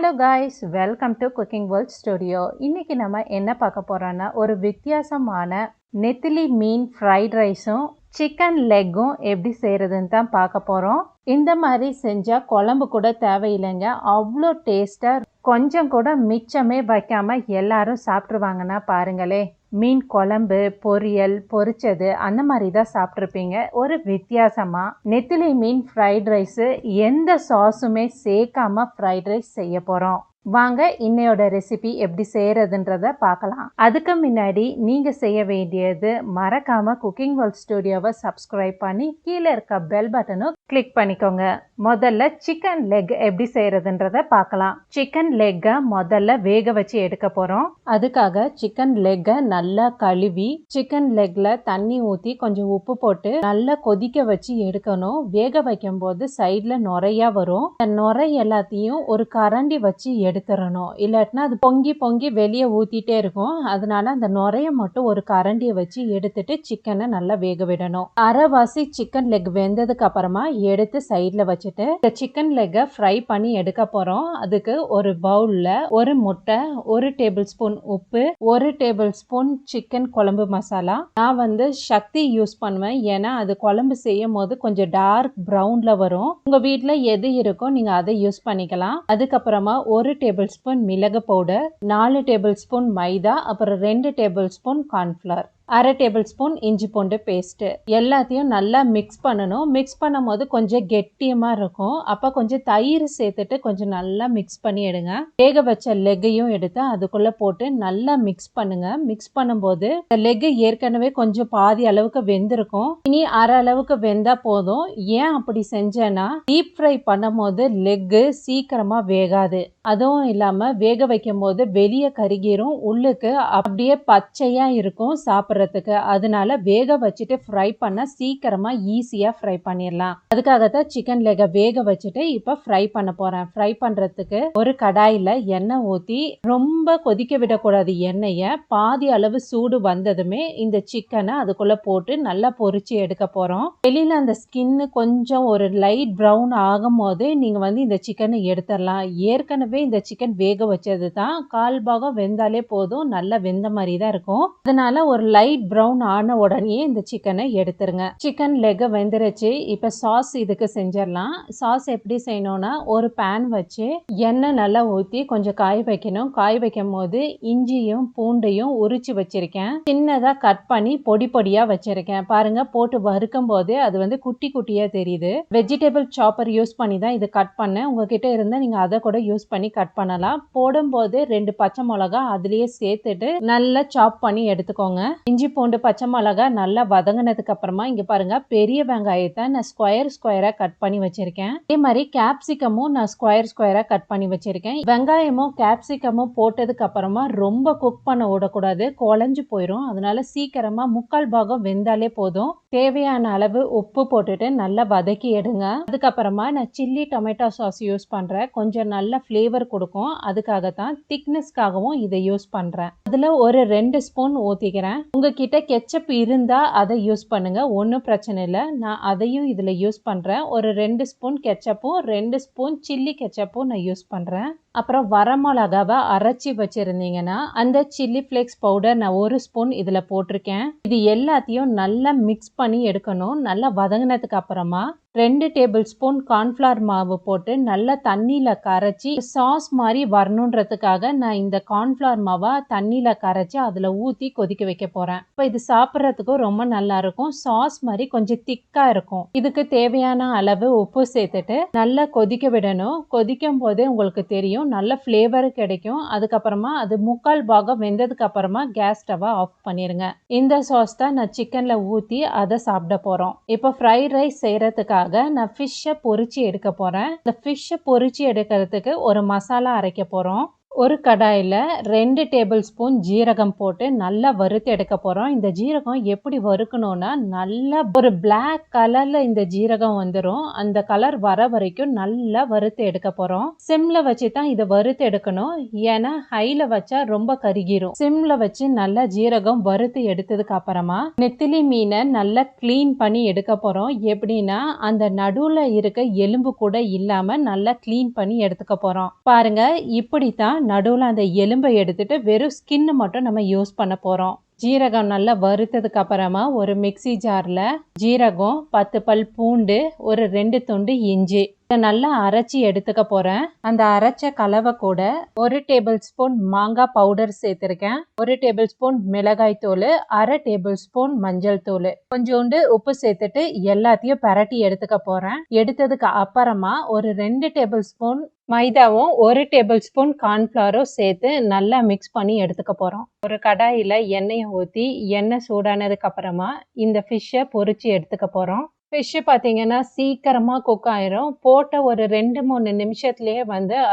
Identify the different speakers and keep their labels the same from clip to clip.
Speaker 1: Hello guys, welcome to cooking world studio. இன்னைக்கு நம்ம என்ன பார்க்க போறோம்னா ஒரு வித்தியாசமான நெத்திலி மீன் ஃப்ரைட் ரைஸும் சிக்கன் லெக்கும் எப்படி செய்யறதுன்னு தான் பார்க்க போறோம். இந்த மாதிரி செஞ்சா குழம்பு கூட தேவையில்லைங்க, அவ்வளோ டேஸ்டா, கொஞ்சம் கூட மிச்சமே வைக்காம எல்லாரும் சாப்பிட்ருவாங்கன்னா பாருங்களே. மீன் குழம்பு, பொரியல், பொரிச்சது அந்த மாதிரி தான் சாப்பிட்ருப்பீங்க. ஒரு வித்தியாசமா நெத்திலி மீன் ஃப்ரைட் ரைஸு எந்த சாஸுமே சேர்க்காம ஃப்ரைட் ரைஸ் செய்ய போறோம். வாங்க இன்னையோட ரெசிபி எப்படி செய்யறதுன்றத பார்க்கலாம். அதுக்கு முன்னாடி நீங்க செய்ய வேண்டியது மறக்காம குக்கிங் வேர்ல்ட் ஸ்டுடியோவை சப்ஸ்கிரைப் பண்ணி கீழே இருக்க பெல் பட்டனும் கிளிக் பண்ணிக்கோங்க. முதல்ல சிக்கன் லெக் எப்படி செய்யறதுன்றத பார்க்கலாம். சிக்கன் லெக்கை முதல்ல வேக வச்சு எடுக்க போறோம். அதுக்காக சிக்கன் லெக்கை நல்லா கழுவி சிக்கன் லெக்ல தண்ணி ஊற்றி கொஞ்சம் உப்பு போட்டு நல்லா கொதிக்க வச்சு எடுக்கணும். வேக வைக்கும் போது சைட்ல நுரையா வரும். நுரை எல்லாத்தையும் ஒரு கரண்டி வச்சு எடுத்துடணும், இல்லாட்டினா அது பொங்கி பொங்கி வெளியே ஊத்திட்டே இருக்கும். அதனால அந்த நுரைய மட்டும் ஒரு கரண்டியை வச்சு எடுத்துட்டு சிக்கனை நல்லா வேக விடணும். அரைவாசி சிக்கன் லெக் வெந்ததுக்கு அப்புறமா எடுத்து சைட்ல வச்சுட்டு இந்த சிக்கன் லெக்கை ஃப்ரை பண்ணி எடுக்க போறோம். அதுக்கு ஒரு பவுல்ல ஒரு முட்டை, 1 டேபிள் ஸ்பூன் உப்பு, 1 டேபிள் ஸ்பூன் சிக்கன் குழம்பு மசாலா. நான் சக்தி யூஸ் பண்ணுவேன், ஏன்னா அது குழம்பு செய்யும் போது கொஞ்சம் டார்க் ப்ரௌன்ல வரும். உங்க வீட்டுல எது இருக்கோ நீங்க அதை யூஸ் பண்ணிக்கலாம். அதுக்கப்புறமா 1 டேபிள் ஸ்பூன் மிளகு பவுடர், 4 டேபிள் ஸ்பூன் மைதா, அப்புறம் 2 table spoon cornflour, 1/2 table spoon இஞ்சி பூண்டு பேஸ்ட். எல்லாத்தையும் நல்லா மிக்ஸ் பண்ணணும். மிக்ஸ் பண்ணும் போது கொஞ்சம் கெட்டியமா இருக்கும். அப்ப கொஞ்சம் தயிர் சேர்த்துட்டு கொஞ்சம் நல்லா மிக்ஸ் பண்ணி எடுங்க. வேக வச்ச லெக்கையும் எடுத்து அதுக்குள்ள போட்டு நல்லா மிக்ஸ் பண்ணுங்க. மிக்ஸ் பண்ணும்போது லெக் ஏற்கனவே கொஞ்சம் பாதி அளவுக்கு வெந்திருக்கும், இனி அரை அளவுக்கு வெந்தா போதும். ஏன் அப்படி செஞ்சேன்னா, டீப் ஃப்ரை பண்ணும் போது லெக் சீக்கிரமா வேகாது. அதுவும் இல்லாம வேக வைக்கும் போது வெளியே கருகிரும், உள்ளுக்கு அப்படியே பச்சையா இருக்கும் சாப்பிட்றதுக்கு. அதனால வேக வச்சுட்டு ஃப்ரை பண்ண சீக்கிரமா ஈஸியா ஃப்ரை பண்ணிடலாம். அதுக்காகத்தான் சிக்கன் லெக்கை வேக வச்சுட்டு இப்ப ஃப்ரை பண்ண போறேன். ஃப்ரை பண்றதுக்கு ஒரு கடாயில எண்ணெய் ஊத்தி ரொம்ப கொதிக்க விடக்கூடாது. எண்ணெய பாதி அளவு சூடு வந்ததுமே இந்த சிக்கனை அதுக்குள்ள போட்டு நல்லா பொரிச்சு எடுக்க போறோம். வெளியில அந்த ஸ்கின்னு கொஞ்சம் ஒரு லைட் ப்ரௌன் ஆகும் போது நீங்க இந்த சிக்கனை எடுத்துடலாம். ஏற்கனவே இந்த சிக்கன் வேக வச்சது தான், 1/4 பாகம் வெந்தாலே போதும், நல்லா வெந்த மாதிரி தான் இருக்கும். அதனால ஒரு லைட் ப்ரௌன் ஆன உடனே இந்த சிக்கனை எடுத்துருங்க. சிக்கன் லெக் வெந்துருச்சு. இப்ப சாஸ் இதுக்கு செஞ்சிடலாம். சாஸ் எப்படி செய்யணும்னா, ஒரு பேன் வச்சு எண்ணெய் நல்லா ஊத்தி கொஞ்சம் காய வைக்கணும். காய வைக்கும் போது இஞ்சியும் பூண்டையும் உரிச்சு வச்சிருக்கேன். சின்னதா கட் பண்ணி பொடி பொடியா வச்சிருக்கேன். பாருங்க, போட்டு வறுக்கும் போது அது குட்டி குட்டியா தெரியுது. வெஜிடபிள் சாப்பர் யூஸ் பண்ணி தான் இது கட் பண்ணேன். உங்ககிட்ட இருந்தா நீங்க அதை கூட யூஸ் பண்ணி கட் பண்ணலாம். போடும்போது 2 பச்சை மிளகா அதுலயே சேர்த்துட்டு நல்லா சாப் பண்ணி எடுத்துக்கோங்க. இஞ்சி பூண்டு பச்சை மிளகா நல்லா வதங்கினதுக்கு அப்புறமா இங்க பாருங்க, பெரிய வெங்காயத்தை நான் ஸ்கொயரா கட் பண்ணி வச்சிருக்கேன். அதே மாதிரி கேப்சிகமும் நான் ஸ்கொயரா கட் பண்ணி வச்சிருக்கேன். வெங்காயமும் கேப்சிகமும் போட்டதுக்கு அப்புறமா ரொம்ப குக் பண்ண விடக்கூடாது, குழஞ்சு போயிடும். அதனால சீக்கிரமா 1/4 பாகம் வெந்தாலே போதும். தேவையான அளவு உப்பு போட்டுட்டு நல்லா வதக்கி எடுங்க. அதுக்கப்புறமா நான் சில்லி டொமேட்டோ சாஸ் யூஸ் பண்றேன். கொஞ்சம் நல்ல ஃப்ளேவர் கொடுக்கும். அதுக்காகத்தான் திக்னஸ்க்காகவும் இதை யூஸ் பண்றேன். அதுல ஒரு 2 ஸ்பூன் ஊத்திக்கிறேன். உங்ககிட்ட கெச்சப் இருந்தா அதை யூஸ் பண்ணுங்க, ஒன்றும் பிரச்சனை இல்லை. நான் அதையும் இதுல யூஸ் பண்றேன். ஒரு 2 ஸ்பூன் கெச்சப்பும் 2 ஸ்பூன் சில்லி கெச்சப்பும் நான் யூஸ் பண்றேன். அப்புறம் வரமிளகாவை அரைச்சி வச்சிருந்தீங்கன்னா அந்த சில்லி ஃபிளேக்ஸ் பவுடர் நான் 1 ஸ்பூன் இதுல போட்டிருக்கேன். இது எல்லாத்தையும் நல்லா மிக்ஸ் பண்ணி எடுக்கணும். நல்லா வதங்கினதுக்கு அப்புறமா 2 டேபிள் ஸ்பூன் கார்ன்ஃப்ளவர் மாவு போட்டு நல்லா தண்ணியில கரைச்சி சாஸ் மாதிரி வரணுன்றதுக்காக நான் இந்த கார்ன்ஃப்ளவர் மாவை தண்ணியில கரைச்சி அதுல ஊத்தி கொதிக்க வைக்க போறேன். இப்போ இது சாப்பிட்றதுக்கும் ரொம்ப நல்லா இருக்கும். சாஸ் மாதிரி கொஞ்சம் திக்கா இருக்கும். இதுக்கு தேவையான அளவு உப்பு சேர்த்துட்டு நல்லா கொதிக்க விடணும். கொதிக்கும் போதே உங்களுக்கு தெரியும், நல்ல ஃப்ளேவர் கிடைக்கும். அதுக்கப்புறமா அது 1/4 பாகம் வெந்ததுக்கு அப்புறமா கேஸ் ஸ்டவ்வை ஆஃப் பண்ணிருங்க. இந்த சாஸ் தான் நான் சிக்கன்ல ஊத்தி அதை சாப்பிட போறோம். இப்போ ஃப்ரைட் ரைஸ் செய்யறதுக்காக நான் ஃபிஷ்ஷை பொரிச்சு எடுக்க போறேன். இந்த ஃபிஷ்ஷை பொரிச்சு எடுக்கிறதுக்கு ஒரு மசாலா அரைக்க போறோம். ஒரு கடாயில 2 டேபிள் ஸ்பூன் ஜீரகம் போட்டு நல்லா வறுத்து எடுக்க போறோம். இந்த ஜீரகம் எப்படி வறுக்கணும்னா, நல்லா ஒரு பிளாக் கலர்ல இந்த ஜீரகம் வந்துரும். அந்த கலர் வர வரைக்கும் நல்லா வறுத்து எடுக்க போறோம். சிம்ல வச்சு தான் இதை வறுத்து எடுக்கணும். ஏன்னா ஹைல வச்சா ரொம்ப கருகிரும். சிம்ல வச்சு நல்லா ஜீரகம் வறுத்து எடுத்ததுக்கு அப்புறமா நெத்திலி மீனை நல்லா கிளீன் பண்ணி எடுக்க போறோம். எப்படின்னா அந்த நடுவுல இருக்க எலும்பு கூட இல்லாம நல்லா கிளீன் பண்ணி எடுத்துக்க போறோம். பாருங்க, இப்படித்தான் நடுவுல அந்த எலும்பை எடுத்துட்டு வெறும் ஸ்கின் மட்டும் நம்ம யூஸ் பண்ண போறோம். ஜீரகம் நல்லா வறுத்ததுக்கு அப்புறமா ஒரு மிக்ஸி ஜார்ல ஜீரகம், 10 பல் பூண்டு, ஒரு 2 துண்டு இஞ்சி இதை நல்லா அரைச்சி எடுத்துக்க போறேன். அந்த அரைச்ச கலவை கூட 1 டேபிள் ஸ்பூன் மாங்காய் பவுடர் சேர்த்திருக்கேன், 1 டேபிள் ஸ்பூன் மிளகாய் தூள், 1/2 டேபிள் ஸ்பூன் மஞ்சள் தூள், கொஞ்சோண்டு உப்பு சேர்த்துட்டு எல்லாத்தையும் பரட்டி எடுத்துக்க போறேன். எடுத்ததுக்கு அப்புறமா ஒரு 2 டேபிள் ஸ்பூன் மைதாவும் 1 டேபிள் ஸ்பூன் கார்ன்ஃப்ளவரும் சேர்த்து நல்லா மிக்ஸ் பண்ணி எடுத்துக்க போறோம். ஒரு கடாயில எண்ணெயை ஊற்றி எண்ணெய் சூடானதுக்கு அப்புறமா இந்த ஃபிஷ்ஷை பொரிச்சு எடுத்துக்க போறோம். ஃபிஷ்ஷு பார்த்தீங்கன்னா சீக்கிரமாக குக் ஆயிரும். போட்ட ஒரு 2-3 நிமிஷத்துலேயே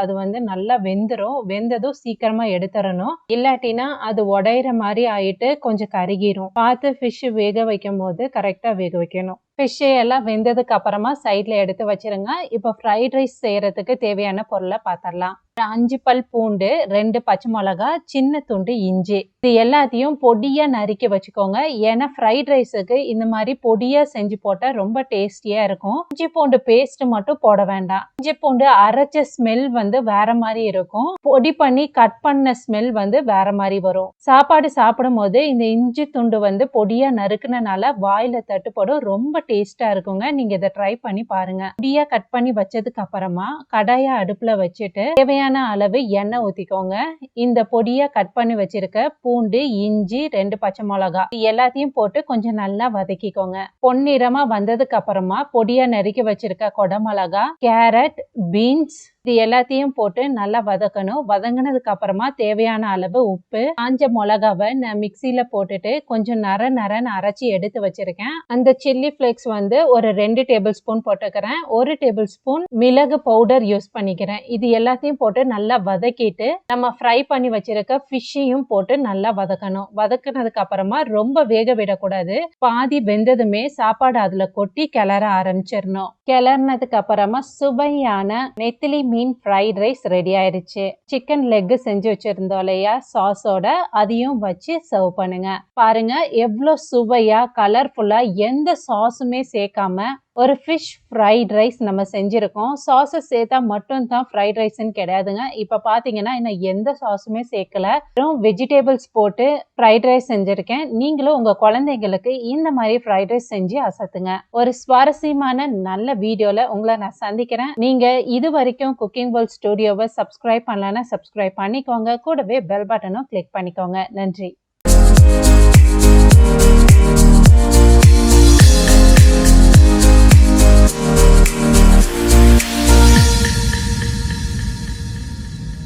Speaker 1: அது நல்லா வெந்துடும். வெந்ததும் சீக்கிரமாக எடுத்துடணும். இல்லாட்டினா அது உடையிற மாதிரி ஆயிட்டு கொஞ்சம் கருகிரும். பார்த்து ஃபிஷ்ஷு வேக வைக்கும் போது கரெக்டாக வேக வைக்கணும். ஃபிஷ்ஷு எல்லாம் வெந்ததுக்கு அப்புறமா சைடில் எடுத்து வச்சிருங்க. இப்போ ஃப்ரைட் ரைஸ் செய்யறதுக்கு தேவையான பொருளை பார்த்துடலாம். 5 பல் பூண்டு, 2 பச்சை மிளகா, சின்ன துண்டு இஞ்சி இது எல்லாத்தையும் பொடியா நறுக்கி வச்சுக்கோங்க. ஏன்னா ஃப்ரைட் ரைஸுக்கு இந்த மாதிரி பொடியா செஞ்சு போட்டா ரொம்ப டேஸ்டியா இருக்கும். இஞ்சி பூண்டு பேஸ்ட் மட்டும் போட வேண்டாம். இஞ்சி பூண்டு அரைச்ச ஸ்மெல் வேற மாதிரி இருக்கும். பொடி பண்ணி கட் பண்ண ஸ்மெல் வேற மாதிரி வரும். சாப்பாடு சாப்பிடும் போது இந்த இஞ்சி துண்டு பொடியா நறுக்குனனால வாயில தட்டுப்படும். ரொம்ப டேஸ்டா இருக்குங்க. நீங்க இதை ட்ரை பண்ணி பாருங்க. பொடியா கட் பண்ணி வச்சதுக்கு அப்புறமா கடாயை அடுப்புல வச்சுட்டு தேவையான அளவு எண்ணெய் ஊத்திக்கோங்க. இந்த பொடியா கட் பண்ணி வச்சிருக்க பூண்டு, இஞ்சி, 2 பச்சை மிளகா எல்லாத்தையும் போட்டு கொஞ்சம் நல்லா வதக்கிக்கோங்க. பொன்னிறமா வந்ததுக்கு அப்புறமா பொடியா நறுக்கி வச்சிருக்க கொடமிளகா, கேரட், பீன்ஸ் இது எல்லாத்தையும் போட்டு நல்லா வதக்கணும். வதங்கினதுக்கு அப்புறமா தேவையான அளவு உப்பு, காஞ்ச மிளகாவை நான் மிக்சியில போட்டுட்டு கொஞ்சம் நரன்னு அரைச்சி எடுத்து வச்சிருக்கேன். அந்த சில்லி ஃபிளேக்ஸ் ஒரு 2 டேபிள் ஸ்பூன் போட்டுக்கிறேன். 1 டேபிள் ஸ்பூன் மிளகு பவுடர் யூஸ் பண்ணிக்கிறேன். இது எல்லாத்தையும் போட்டு நல்லா வதக்கிட்டு நம்ம ஃப்ரை பண்ணி வச்சிருக்க ஃபிஷ்ஷையும் போட்டு நல்லா வதக்கணும். வதக்கினதுக்கு அப்புறமா ரொம்ப வேக விடக்கூடாது. பாதி வெந்ததுமே சாப்பாடு அதுல கொட்டி கிளற ஆரம்பிச்சிடணும். கிளறினதுக்கு அப்புறமா சுவையான நெத்திலி மீன் ஃப்ரைட் ரைஸ் ரெடி ஆயிருச்சு. சிக்கன் லெக் செஞ்சு வச்சிருந்தோம் இல்லையா சாஸோட, அதையும் வச்சு சர்வ் பண்ணுங்க. பாருங்க எவ்வளோ சுவையா கலர்ஃபுல்லா எந்த சாஸுமே சேர்க்காம ஒரு ஃபிஷ் ஃப்ரைட் ரைஸ் நம்ம செஞ்சிருக்கோம். சாஸை சேர்த்தா மட்டும் தான் ஃப்ரைட் ரைஸ்ன்னு கிடையாதுங்க. இப்போ பார்த்தீங்கன்னா இன்னும் எந்த சாஸுமே சேர்க்கல, வெறும் வெஜிடபிள்ஸ் போட்டு ஃப்ரைட் ரைஸ் செஞ்சிருக்கேன். நீங்களும் உங்க குழந்தைங்களுக்கு இந்த மாதிரி ஃப்ரைட் ரைஸ் செஞ்சு அசத்துங்க. ஒரு சுவாரஸ்யமான நல்ல வீடியோல உங்களை நான் சந்திக்கிறேன். நீங்க இது வரைக்கும் குக்கிங் வேர்ல்ட் ஸ்டுடியோவை சப்ஸ்கிரைப் பண்ணலன்னா சப்ஸ்கிரைப் பண்ணிக்கோங்க. கூடவே பெல் பட்டனும் கிளிக் பண்ணிக்கோங்க. நன்றி.